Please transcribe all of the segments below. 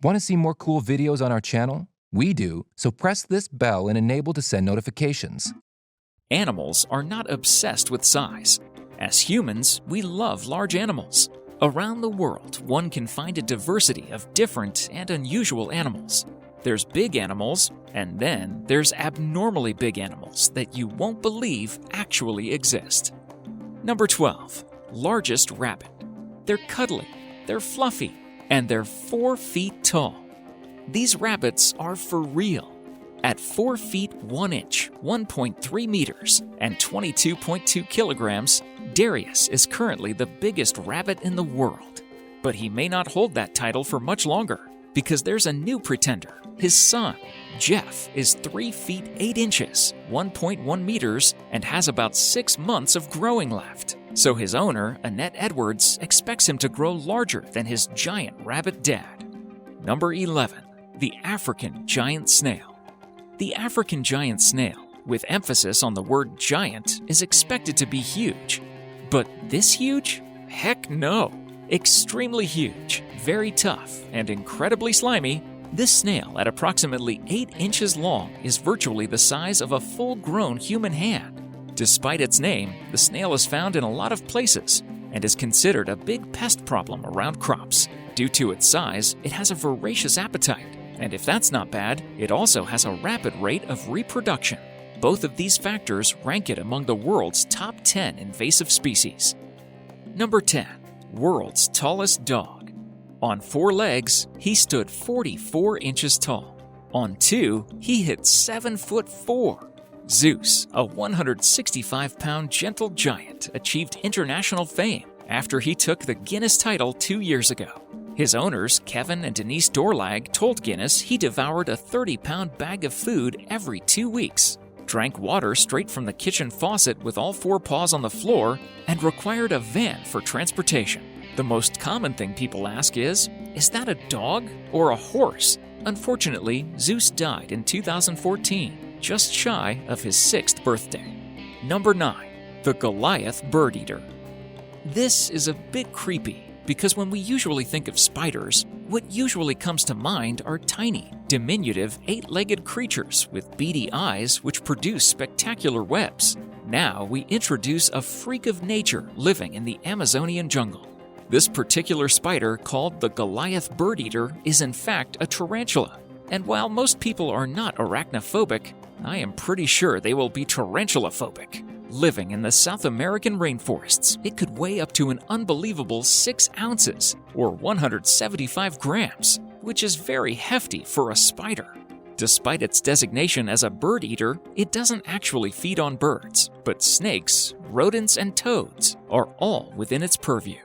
Want to see more cool videos on our channel? We do, so press this bell and enable to send notifications. Animals are not obsessed with size. As humans, we love large animals. Around the world, one can find a diversity of different and unusual animals. There's big animals, and then there's abnormally big animals that you won't believe actually exist. Number 12. Largest rabbit. They're cuddly, they're fluffy, and they're 4 feet tall. These rabbits are for real. At 4 feet 1 inch, 1.3 meters, and 22.2 kilograms, Darius is currently the biggest rabbit in the world. But he may not hold that title for much longer, because there's a new pretender. His son, Jeff, is 3 feet 8 inches, 1.1 meters, and has about 6 months of growing left. So his owner, Annette Edwards, expects him to grow larger than his giant rabbit dad. Number 11. The African giant snail. The African giant snail, with emphasis on the word giant, is expected to be huge. But this huge? Heck no! Extremely huge, very tough, and incredibly slimy, this snail at approximately 8 inches long is virtually the size of a full-grown human hand. Despite its name, the snail is found in a lot of places and is considered a big pest problem around crops. Due to its size, it has a voracious appetite, and if that's not bad, it also has a rapid rate of reproduction. Both of these factors rank it among the world's top 10 invasive species. Number 10. World's tallest dog. On 4 legs, he stood 44 inches tall. On 2, he hit 7'4". Zeus, a 165-pound gentle giant, achieved international fame after he took the Guinness title 2 years ago. His owners, Kevin and Denise Dorlag, told Guinness he devoured a 30-pound bag of food every 2 weeks, drank water straight from the kitchen faucet with all 4 paws on the floor, and required a van for transportation. The most common thing people ask is that a dog or a horse? Unfortunately, Zeus died in 2014. Just shy of his 6th birthday. Number 9. The Goliath bird-eater. This is a bit creepy because when we usually think of spiders, what usually comes to mind are tiny, diminutive, 8-legged creatures with beady eyes which produce spectacular webs. Now we introduce a freak of nature living in the Amazonian jungle. This particular spider, called the Goliath bird-eater, is in fact a tarantula. And while most people are not arachnophobic, I am pretty sure they will be tarantulophobic. Living in the South American rainforests, it could weigh up to an unbelievable 6 ounces, or 175 grams, which is very hefty for a spider. Despite its designation as a bird eater, it doesn't actually feed on birds, but snakes, rodents, and toads are all within its purview.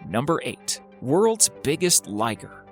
Number 8. World's biggest liger.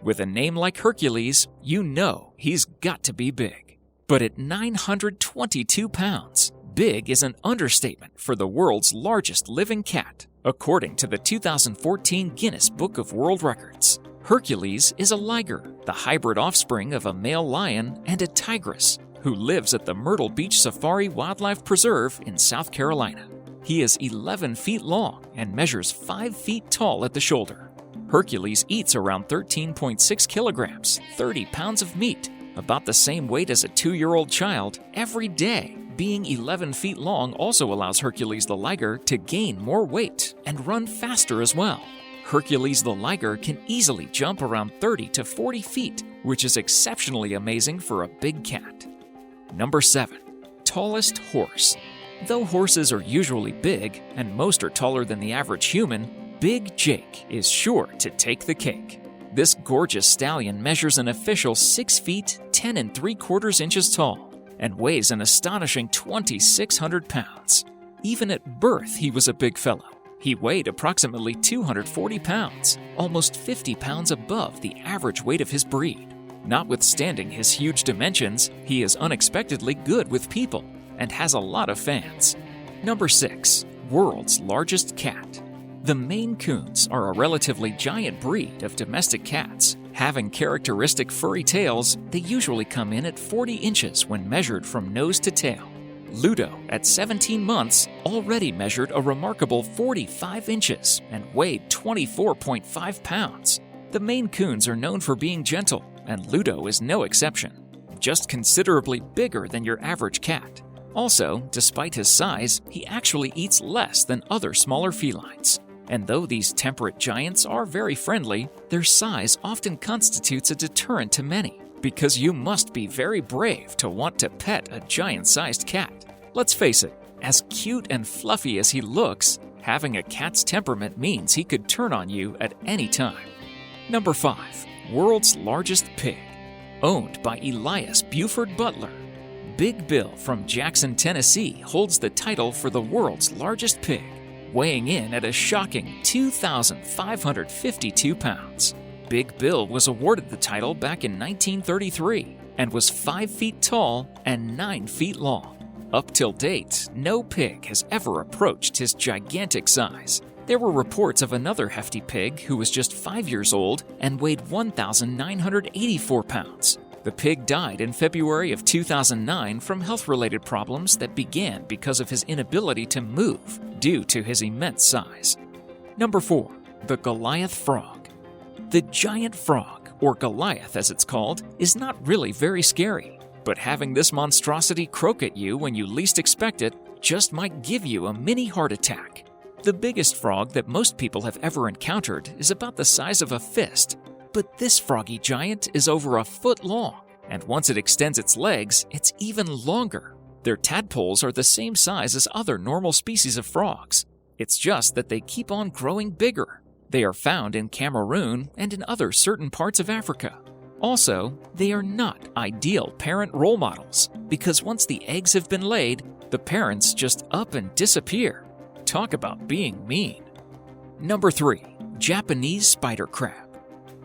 With a name like Hercules, you know he's got to be big. But at 922 pounds, big is an understatement for the world's largest living cat, according to the 2014 Guinness Book of World Records. Hercules is a liger, the hybrid offspring of a male lion and a tigress, who lives at the Myrtle Beach Safari Wildlife Preserve in South Carolina. He is 11 feet long and measures 5 feet tall at the shoulder. Hercules eats around 13.6 kilograms, 30 pounds of meat, about the same weight as a 2-year-old child, every day. Being 11 feet long also allows Hercules the liger to gain more weight and run faster as well. Hercules the liger can easily jump around 30 to 40 feet, which is exceptionally amazing for a big cat. Number 7. Tallest horse. Though horses are usually big, and most are taller than the average human, Big Jake is sure to take the cake. This gorgeous stallion measures an official 6 feet, 10 3/4 inches tall, and weighs an astonishing 2,600 pounds. Even at birth, he was a big fellow. He weighed approximately 240 pounds, almost 50 pounds above the average weight of his breed. Notwithstanding his huge dimensions, he is unexpectedly good with people and has a lot of fans. Number 6. World's largest cat. The Maine Coons are a relatively giant breed of domestic cats. Having characteristic furry tails, they usually come in at 40 inches when measured from nose to tail. Ludo, at 17 months, already measured a remarkable 45 inches and weighed 24.5 pounds. The Maine Coons are known for being gentle, and Ludo is no exception, just considerably bigger than your average cat. Also, despite his size, he actually eats less than other smaller felines. And though these temperate giants are very friendly, their size often constitutes a deterrent to many, because you must be very brave to want to pet a giant-sized cat. Let's face it, as cute and fluffy as he looks, having a cat's temperament means he could turn on you at any time. Number 5. World's Largest Pig. Owned by Elias Buford Butler, Big Bill from Jackson, Tennessee holds the title for the world's largest pig, weighing in at a shocking 2,552 pounds. Big Bill was awarded the title back in 1933 and was 5 feet tall and 9 feet long. Up till date, no pig has ever approached his gigantic size. There were reports of another hefty pig who was just 5 years old and weighed 1,984 pounds. The pig died in February of 2009 from health-related problems that began because of his inability to move due to his immense size. Number 4. The Goliath Frog. The giant frog, or Goliath as it's called, is not really very scary, but having this monstrosity croak at you when you least expect it just might give you a mini heart attack. The biggest frog that most people have ever encountered is about the size of a fist, but this froggy giant is over a foot long, and once it extends its legs, it's even longer. Their tadpoles are the same size as other normal species of frogs. It's just that they keep on growing bigger. They are found in Cameroon and in other certain parts of Africa. Also, they are not ideal parent role models, because once the eggs have been laid, the parents just up and disappear. Talk about being mean. Number 3. Japanese Spider Crab.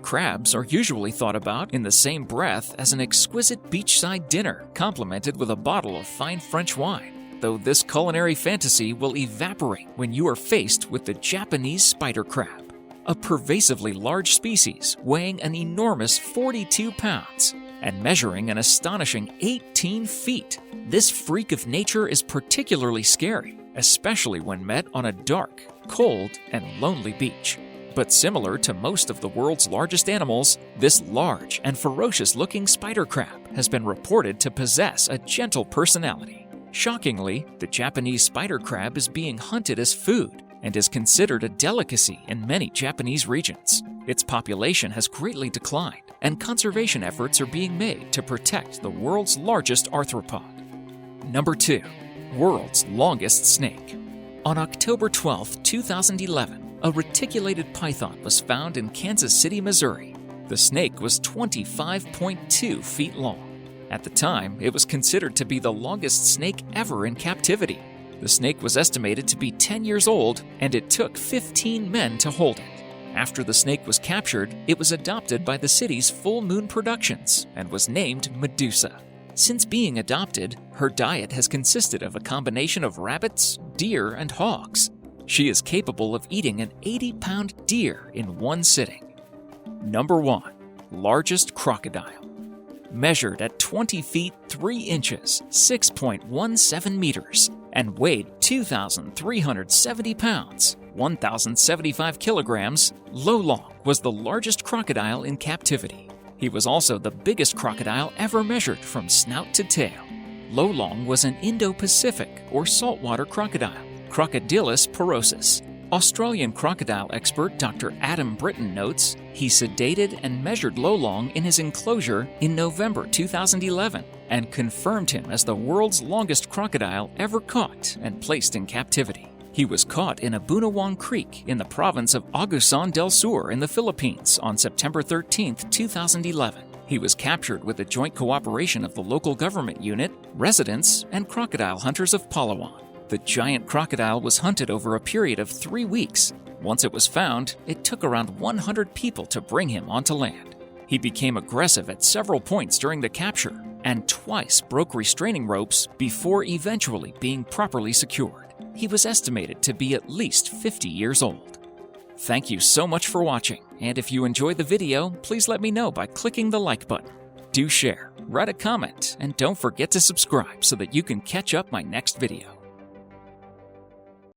Crabs are usually thought about in the same breath as an exquisite beachside dinner complemented with a bottle of fine French wine, though this culinary fantasy will evaporate when you are faced with the Japanese spider crab, a pervasively large species weighing an enormous 42 pounds and measuring an astonishing 18 feet. This freak of nature is particularly scary, especially when met on a dark, cold, and lonely beach. But similar to most of the world's largest animals, this large and ferocious-looking spider crab has been reported to possess a gentle personality. Shockingly, the Japanese spider crab is being hunted as food and is considered a delicacy in many Japanese regions. Its population has greatly declined, and conservation efforts are being made to protect the world's largest arthropod. Number 2. World's Longest Snake. On October 12, 2011, a reticulated python was found in Kansas City, Missouri. The snake was 25.2 feet long. At the time, it was considered to be the longest snake ever in captivity. The snake was estimated to be 10 years old, and it took 15 men to hold it. After the snake was captured, it was adopted by the city's Full Moon Productions and was named Medusa. Since being adopted, her diet has consisted of a combination of rabbits, deer, and hogs. She is capable of eating an 80-pound deer in one sitting. Number 1. Largest Crocodile. Measured at 20 feet 3 inches, 6.17 meters, and weighed 2,370 pounds, 1,075 kilograms, Lolong was the largest crocodile in captivity. He was also the biggest crocodile ever measured from snout to tail. Lolong was an Indo-Pacific or saltwater crocodile, Crocodilus porosus. Australian crocodile expert Dr. Adam Britton notes he sedated and measured Lolong in his enclosure in November 2011 and confirmed him as the world's longest crocodile ever caught and placed in captivity. He was caught in Abunawan Creek in the province of Agusan del Sur in the Philippines on September 13, 2011. He was captured with the joint cooperation of the local government unit, residents, and crocodile hunters of Palawan. The giant crocodile was hunted over a period of 3 weeks. Once it was found, it took around 100 people to bring him onto land. He became aggressive at several points during the capture and twice broke restraining ropes before eventually being properly secured. He was estimated to be at least 50 years old. Thank you so much for watching, and if you enjoyed the video, please let me know by clicking the like button. Do share, write a comment, and don't forget to subscribe so that you can catch up my next video.